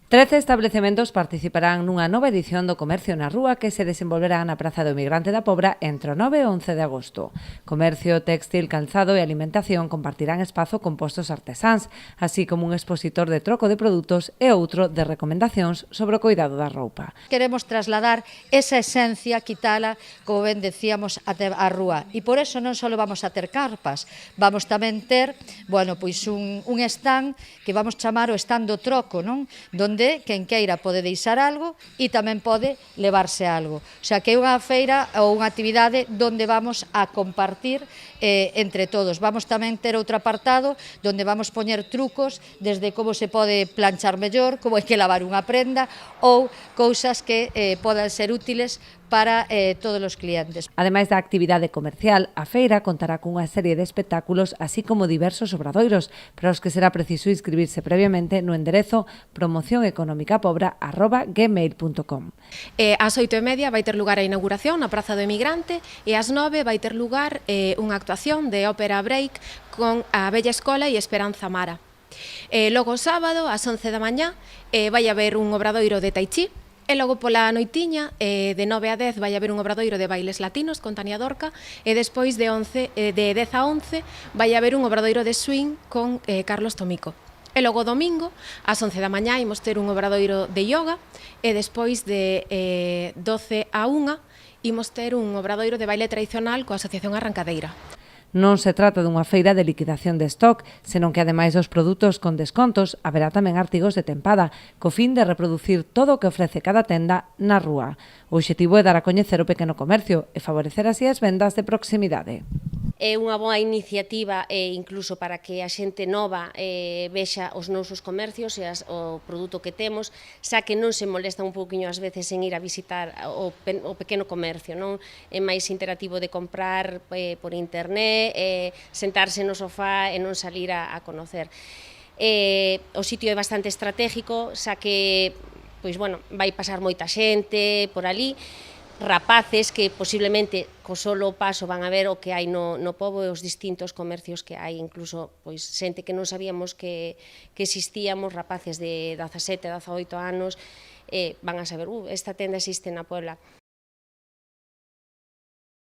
13 establecementos participarán nunha nova edición do Comercio na Rúa que se desenvolverá na Praza do Emigrante da Pobra entre o 9 e 11 de agosto. Comercio, téxtil, calzado e alimentación compartirán espazo con postos artesáns, así como un expositor de troco de produtos e outro de recomendacións sobre o cuidado da roupa. Queremos trasladar esa esencia, quitala, como ben decíamos, á rúa. E por eso non só vamos a ter carpas, vamos tamén ter, pois un stand que vamos chamar o stand do troco, non? Donde quen queira pode deixar algo e tamén pode levarse algo. O sea, que é unha feira ou unha actividade donde vamos a compartir entre todos. Vamos tamén ter outro apartado donde vamos poñer trucos desde como se pode planchar mellor, como hai que lavar unha prenda ou cousas que podan ser útiles para todos os clientes. Ademais da actividade comercial, a feira contará cunha serie de espectáculos así como diversos obradoiros, para os que será preciso inscribirse previamente no enderezo promocioneconomicapobra@gmail.com. Ás 8:30 vai ter lugar a inauguración na Praza do Emigrante e ás 9 vai ter lugar unha actuación de ópera break con a Bella Escola e Esperanza Mara. Logo o sábado, ás 11 da mañá, vai haber un obradoiro de Tai Chi. E logo pola noitiña, de 9 a 10, vai haber un obradoiro de bailes latinos con Tania Dorca e despois de 10 a 11 vai haber un obradoiro de swing con Carlos Tomico. E logo domingo, ás 11 da mañá, imos ter un obradoiro de yoga e despois de 12 a 1 imos ter un obradoiro de baile tradicional coa Asociación Arrancadeira. Non se trata dunha feira de liquidación de stock, senón que ademais dos produtos con descontos, haberá tamén artigos de tempada, co fin de reproducir todo o que ofrece cada tenda na rúa. O obxectivo é dar a coñecer o pequeno comercio e favorecer así as vendas de proximidade. É unha boa iniciativa incluso para que a xente nova vexa os nosos comercios e o produto que temos, xa que non se molesta un pouquiño ás veces en ir a visitar o pequeno comercio, non? É máis interactivo de comprar por internet, sentarse no sofá e non salir a conocer. O sitio é bastante estratégico, xa que vai pasar moita xente por ali, rapaces que posiblemente co solo paso van a ver o que hai no pobo e os distintos comercios que hai, incluso xente que non sabíamos que existíamos, rapaces de 17, 18 anos, van a saber, esta tenda existe na Puebla.